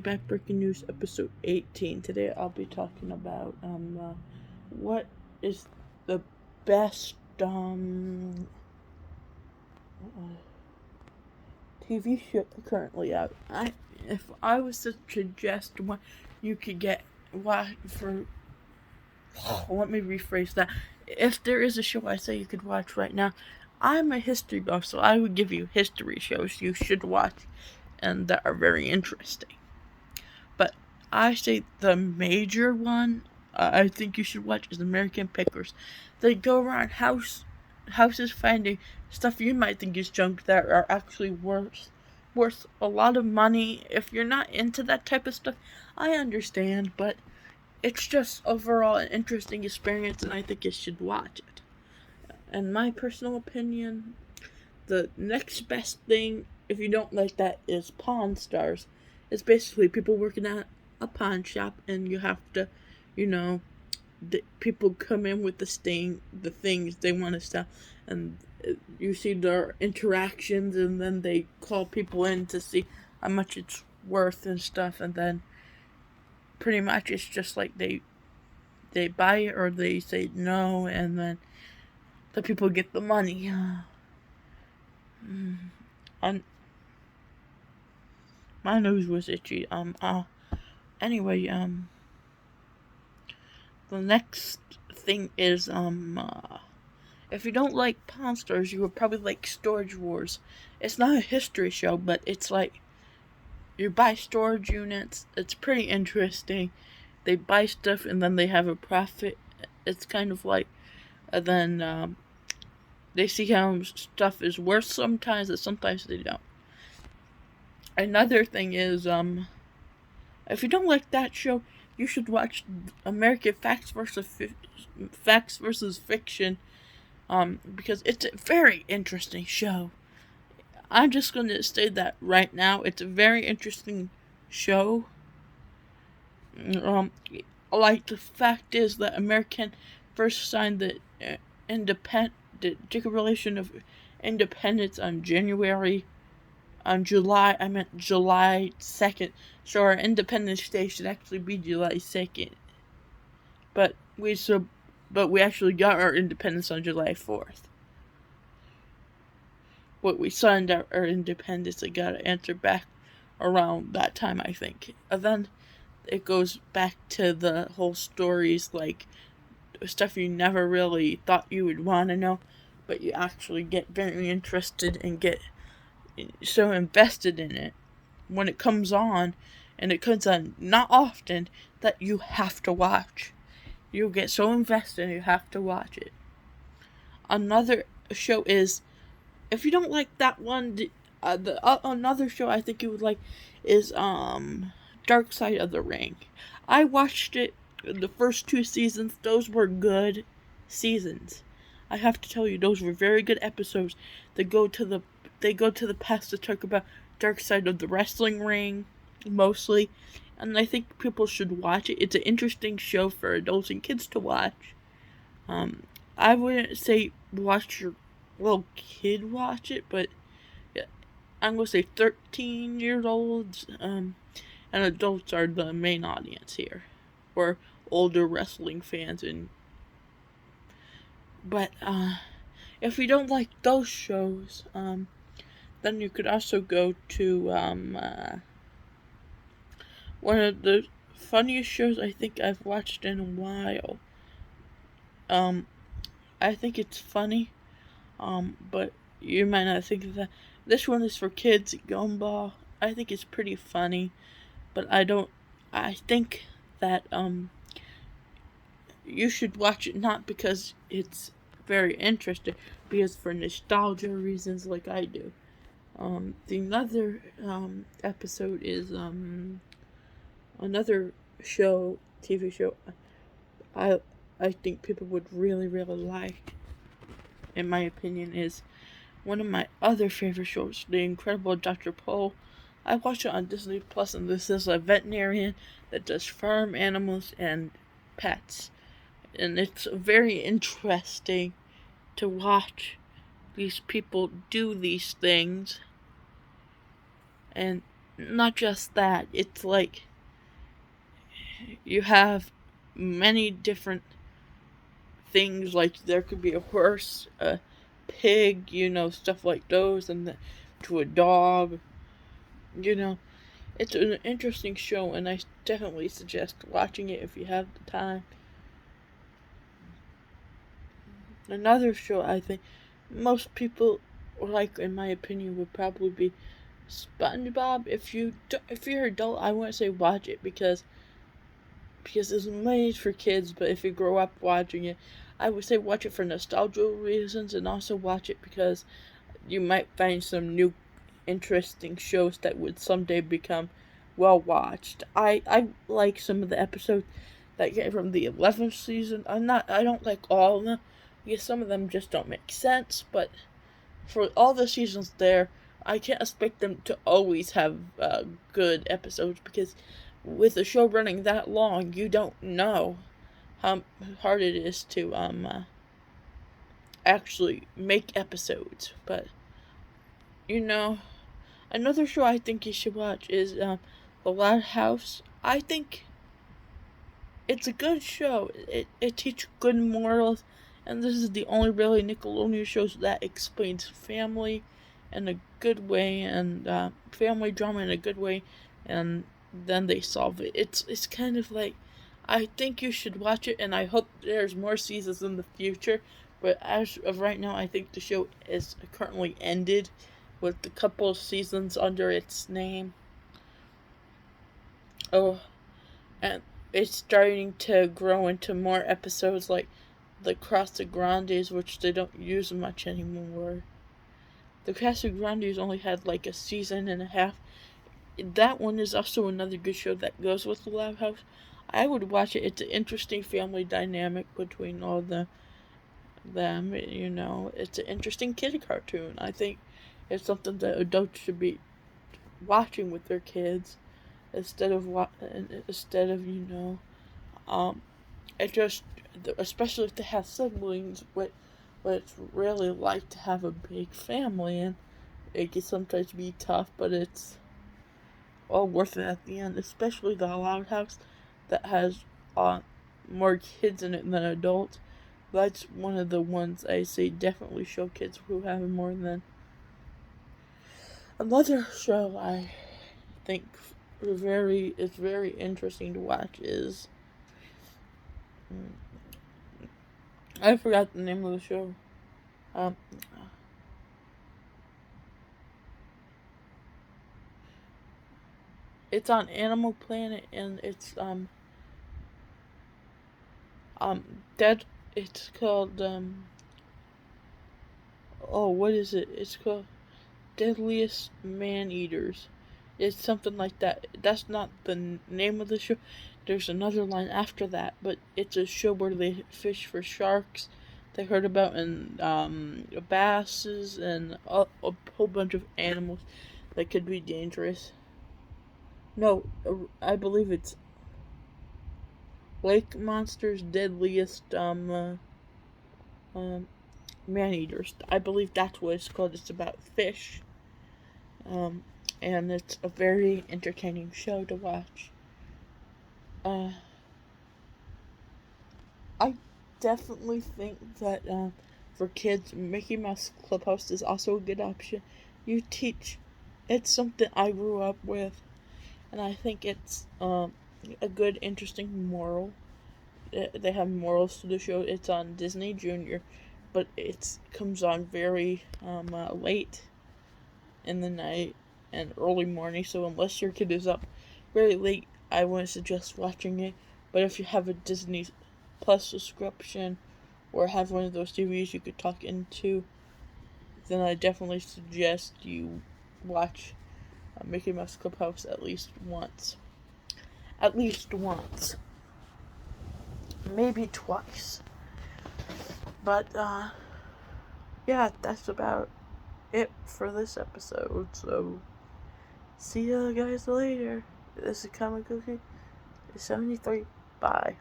Back breaking news episode 18. Today I'll be talking about what is the best TV show currently out. If I was to suggest what you could get what for let me rephrase that. If there is a show I say you could watch right now, I'm a history buff, so I would give you history shows you should watch and that are very interesting. But I say the major one I think you should watch is American Pickers. They go around houses finding stuff you might think is junk that are actually worth a lot of money. If you're not into that type of stuff, I understand, but it's just overall an interesting experience, and I think you should watch it. In my personal opinion, the next best thing, if you don't like that, is Pawn Stars. It's basically people working at a pawn shop, and you have to, you know, people come in with the things they want to sell, and you see their interactions, and then they call people in to see how much it's worth and stuff, and then pretty much it's just like they buy it or they say no, and then the people get the money. And my nose was itchy. Anyway, the next thing is, if you don't like Pawn Stars, you would probably like Storage Wars. It's not a history show, but it's like you buy storage units. It's pretty interesting. They buy stuff and then they have a profit. It's kind of like, and then they see how stuff is worth sometimes, and sometimes they don't. Another thing is, if you don't like that show, you should watch American Facts versus Fiction, because it's a very interesting show. I'm just going to say that right now. It's a very interesting show. Like the fact is that American first signed the Declaration of Independence on July 2nd. So our Independence Day should actually be July 2nd. But we actually got our independence on July 4th. But we signed our independence and got to answer back around that time, I think. And then it goes back to the whole stories, like stuff you never really thought you would want to know, but you actually get very interested and get so invested in it when it comes on, and it comes on not often, that you have to watch. You get so invested and you have to watch it. Another show is, if you don't like that one, another show I think you would like is Dark Side of the Ring. I watched it, the first 2 seasons. Those were good seasons. I have to tell you, those were very good episodes. They go to the past to talk about Dark Side of the Wrestling Ring, mostly. And I think people should watch it. It's an interesting show for adults and kids to watch. I wouldn't say watch your little kid watch it, but I'm going to say 13-year-olds and adults are the main audience here. Or older wrestling fans. But if you don't like those shows, then you could also go to one of the funniest shows I think I've watched in a while. I think it's funny, but you might not think of that. This one is for kids, Gumball. I think it's pretty funny, but I think that you should watch it not because it's very interesting, because for nostalgia reasons, like I do. The another episode is another TV show. I think people would really, really like, in my opinion, is one of my other favorite shows, The Incredible Dr. Pol. I watch it on Disney Plus, and this is a veterinarian that does farm animals and pets. And it's very interesting to watch these people do these things. And not just that, it's like you have many different things, like there could be a horse, a pig, stuff like those, and to a dog, you know. It's an interesting show, and I definitely suggest watching it if you have the time. Another show I think most people like, in my opinion, would probably be Spongebob. If you're an adult, I wouldn't say watch it because it's made for kids. But if you grow up watching it, I would say watch it for nostalgia reasons, and also watch it because you might find some new interesting shows that would someday become well watched. I like some of the episodes that get from the 11th season. I don't like all of them because some of them just don't make sense, but for all the seasons there, I can't expect them to always have good episodes because with a show running that long, you don't know how hard it is to actually make episodes. But you know, another show I think you should watch is The Loud House. I think it's a good show. It teaches good morals, and this is the only really Nickelodeon shows that explains family in a good way, and family drama in a good way, and then they solve it. It's kind of like, I think you should watch it, and I hope there's more seasons in the future. But as of right now, I think the show is currently ended with a couple of seasons under its name. Oh, and it's starting to grow into more episodes like the Casa Grandes, which they don't use much anymore. The Casa Grandes only had like a season and a half. That one is also another good show that goes with the Loud House. I would watch it. It's an interesting family dynamic between all them. It's an interesting kid cartoon. I think it's something that adults should be watching with their kids instead of it just, especially if they have siblings, what it's really like to have a big family, and it can sometimes be tough, but it's all worth it at the end. Especially the Loud House that has more kids in it than adults. That's one of the ones I say definitely show kids who have more than. Another show I think is very interesting to watch is I forgot the name of the show. Um, it's on Animal Planet, and it's dead. It's called oh, what is it? It's called Deadliest Man Eaters. It's something like that. That's not the name of the show. There's another line after that, but it's a show where they fish for sharks. They heard about and basses and a whole bunch of animals that could be dangerous. No, I believe it's Lake Monsters Deadliest Man Eaters. I believe that's what it's called. It's about fish. Um, and it's a very entertaining show to watch. Uh, I definitely think that for kids, Mickey Mouse Clubhouse is also a good option. You teach, it's something I grew up with, and I think it's a good, interesting moral. They have morals to the show. It's on Disney Junior, but it comes on very late in the night and early morning. So unless your kid is up very late, I wouldn't suggest watching it. But if you have a Disney Plus subscription or have one of those TVs you could talk into, then I definitely suggest you watch Mickey Mouse Clubhouse at least once. At least once. Maybe twice. But, yeah, that's about it for this episode. So, see you guys later. This is Comic Cookie 73. Bye.